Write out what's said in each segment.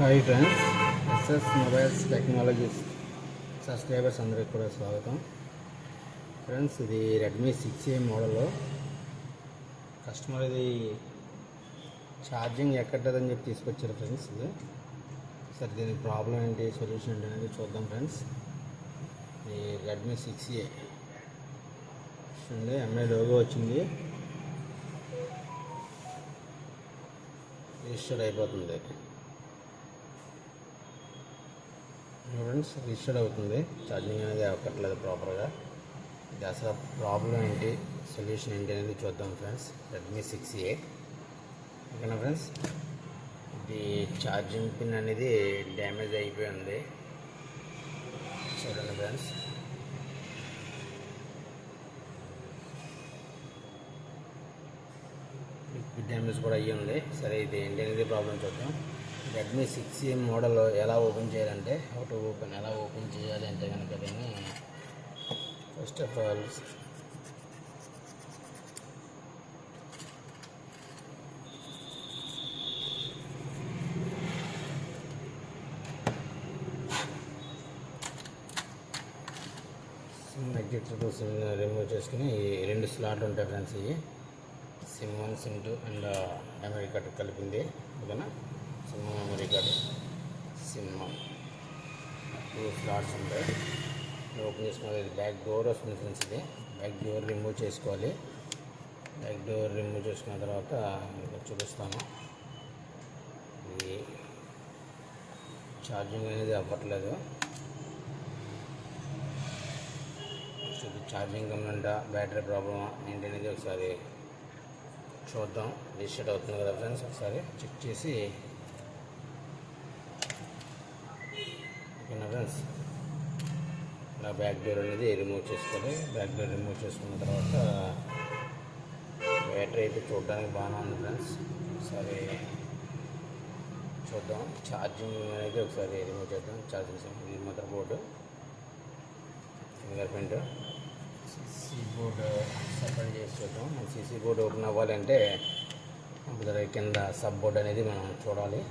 Hi friends, SS Mobiles Technologies subscribers అందరికి కూడా స్వాగతం. ఫ్రెండ్స్, ఇది రెడ్మీ 6A మోడల్లో కస్టమర్ ఇది ఛార్జింగ్ ఎక్కట్లేదని చెప్పి తీసుకొచ్చారు ఫ్రెండ్స్. ఇది సరే, దీనికి ప్రాబ్లం ఏంటి, సొల్యూషన్ ఏంటి అనేది చూద్దాం ఫ్రెండ్స్. ఈ రెడ్మీ 6A చూడండి, ఎంఐ లోగో వచ్చింది, రిజిస్టర్ అయిపోతుంది ఫ్రెండ్స్. రిజిస్టర్ అవుతుంది, ఛార్జింగ్ అనేది అవ్వట్లేదు ప్రాపర్గా. ఇది అసలు ప్రాబ్లం ఏంటి, సొల్యూషన్ ఏంటి అనేది చూద్దాం ఫ్రెండ్స్. రెడ్మీ 6A ఓకేనా ఫ్రెండ్స్. ఇది ఛార్జింగ్ పిన్ అనేది డ్యామేజ్ అయిపోయి ఉంది, చూడండి ఫ్రెండ్స్. డ్యామేజ్ కూడా అయ్యి ఉంది. సరే, ఇది ఏంటి అనేది ప్రాబ్లం చూద్దాం. రెడ్మీ 6A మోడల్ ఎలా ఓపెన్ చేయాలంటే, ఎలా ఓపెన్ చేయాలి అంటే కనుక దీన్ని first of all SIM exit SIM remove చేసుకుని ఈ 2 స్లాట్లు ఉంటాయి ఫ్రెండ్స్. ఇవి SIM 1 SIM 2 and memory card కలిపింది ఓకేనా. SIM memory card SIM 2 slots ఉంటాయి. ఓపెన్ చేసుకోవాలి. ఇది బ్యాక్ డోర్ వస్తుంది ఫ్రెండ్స్. ఇది బ్యాక్ డోర్ రిమూవ్ చేసుకోవాలి. బ్యాక్ డోర్ రిమూవ్ చేసుకున్న తర్వాత మీకు చూపిస్తాను. ఇది ఛార్జింగ్ అనేది అవ్వట్లేదు. ఇది ఛార్జింగ్ కంప్లైంటా, బ్యాటరీ ప్రాబ్లమా ఏంటి అనేది ఒకసారి చూద్దాం. రీస్టార్ట్ అవుతుంది కదా ఫ్రెండ్స్, ఒకసారి చెక్ చేసి ఓకేనా ఫ్రెండ్స్. ఇలా బ్యాక్ డోర్ అనేది రిమూవ్ చేసుకోవాలి. బ్యాక్ డోర్ రిమూవ్ చేసుకున్న తర్వాత బ్యాటరీ అయితే చూడడానికి బాగానే ఉంది ఫ్రెండ్స్. ఒకసారి చూద్దాం. ఛార్జింగ్ అనేది ఒకసారి రిమూవ్ చేద్దాం. ఛార్జింగ్ ఇది mother board, finger print, CC board separate చేసి చూద్దాం. మన సీసీ బోర్డు ఓపెన్ అవ్వాలంటే కింద సబ్ బోర్డు అనేది మనం చూడాలి.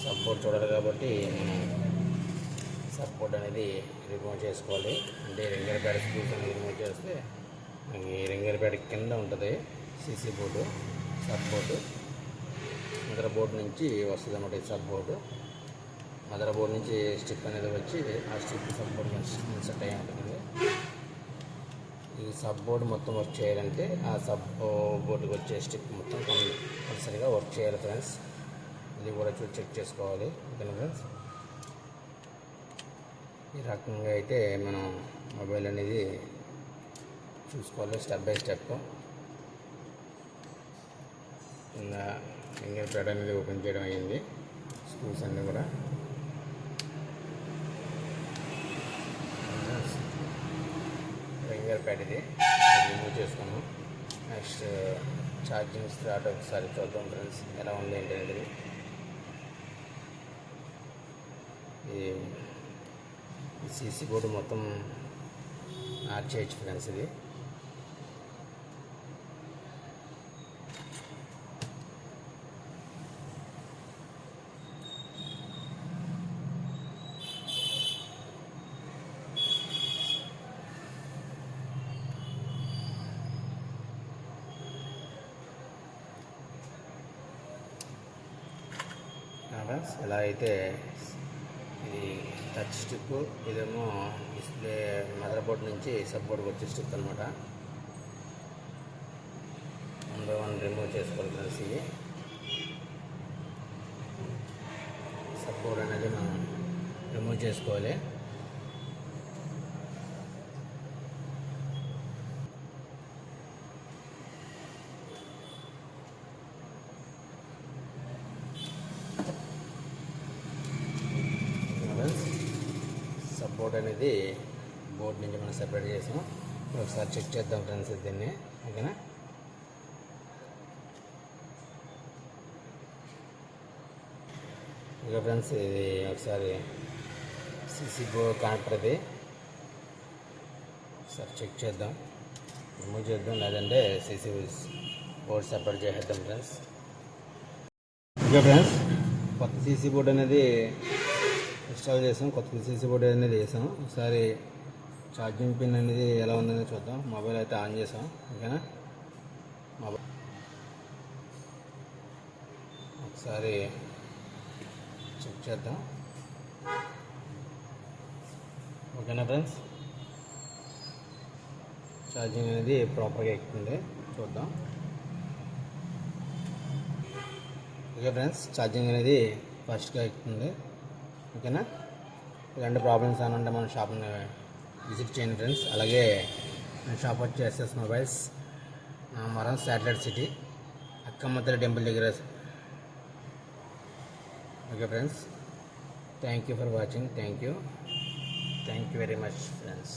సబ్ బోర్డు చూడాలి కాబట్టి మనం సబ్ బోర్డు అనేది రిమూవ్ చేసుకోవాలి. అంటే రింగర్ ప్యాడ్ స్క్రూస్ అనేది రిమూవ్ చేస్తే ఈ రింగర్ ప్యాడ్ కింద ఉంటుంది CC board, sub board. Mother board నుంచి వస్తుంది అన్నమాట ఈ సబ్ బోర్డు. మదర్ బోర్డు నుంచి స్టిక్ అనేది వచ్చి ఆ స్టిక్ సబ్ బోర్డు ఇన్సర్ట్ అయ్యి ఉంటుంది. ఈ సబ్ బోర్డు మొత్తం వర్క్ చేయాలంటే ఆ సబ్ బోర్డుకి వచ్చే స్టిక్ మొత్తం కంపల్సరీగా వర్క్ చేయాలి ఫ్రెండ్స్. ఇది కూడా చెక్ చేసుకోవాలి ఓకేనా ఫ్రెండ్స్. ఈ రకంగా అయితే మనం మొబైల్ అనేది చూసుకోవాలి స్టెప్ బై స్టెప్. కింద ఫింగర్ ప్యాడ్ అనేది ఓపెన్ చేయడం అయ్యింది, స్క్రూస్ అన్నీ కూడా. ఫింగర్ ప్యాడ్ ఇది రిమూవ్ చేసుకున్నాం. నెక్స్ట్ ఛార్జింగ్ స్లాట్ ఒకసారి చూద్దాం ఫ్రెండ్స్, ఎలా ఉంది ఏంటి అనేది. ఈ సీసీ బోర్డు మొత్తం మార్చేయచ్చు ఫ్రెండ్స్. ఇది ఎలా అయితే ఇది టచ్ స్టిక్, ఇదేమో డిస్ప్లే మదర్ బోర్డ్ నుంచి సబ్ బోర్డుకి వచ్చే స్టిక్ అనమాట. 1 by 1 రిమూవ్ చేసుకోవాలి ఫ్రెండ్స్. ఇది సబ్ బోర్డ్ అనేది మనం రిమూవ్ చేసుకోవాలి. సబ్ బోర్డ్ అనేది బోర్డు నుంచి మనం సెపరేట్ చేసాం. ఒకసారి చెక్ చేద్దాం ఫ్రెండ్స్ దీన్ని ఓకేనా. ఇక ఫ్రెండ్స్, ఇది ఒకసారి సీసీ బోర్డ్ కనెక్టర్ అది ఒకసారి చెక్ చేద్దాం, రిమూవ్ చేద్దాం, లేదంటే సీసీ బోర్డ్ సెపరేట్ చేసేద్దాం ఫ్రెండ్స్. ఓకే ఫ్రెండ్స్, కొత్త సీసీ బోర్డ్ అనేది ఇన్స్టాల్ చేసాం, కొత్త సీసీ బోర్డ్ అనేది వేసాం. ఒకసారి ఛార్జింగ్ పిన్ అనేది ఎలా ఉందనేది చూద్దాం. మొబైల్ అయితే ఆన్ చేసాం. ఓకేనా, మొబైల్ ఒకసారి చెక్ చేద్దాం. ఓకేనా ఫ్రెండ్స్, ఛార్జింగ్ అనేది ప్రాపర్గా ఎక్కుతుంది, చూద్దాం. ఓకే ఫ్రెండ్స్, ఛార్జింగ్ అనేది ఫస్ట్గా ఎక్కుతుంది. ఓకేనా, ఇలాంటి ప్రాబ్లమ్స్ అని ఉంటే మన షాప్ని విజిట్ చేయండి ఫ్రెండ్స్. అలాగే మన షాప్ వచ్చి ఎస్ఎస్ మొబైల్స్, మరం శాటిలైట్ సిటీ, అక్కమ్మతల్లి టెంపుల్ దగ్గర. Okay friends, thank you for watching. Thank you very much friends.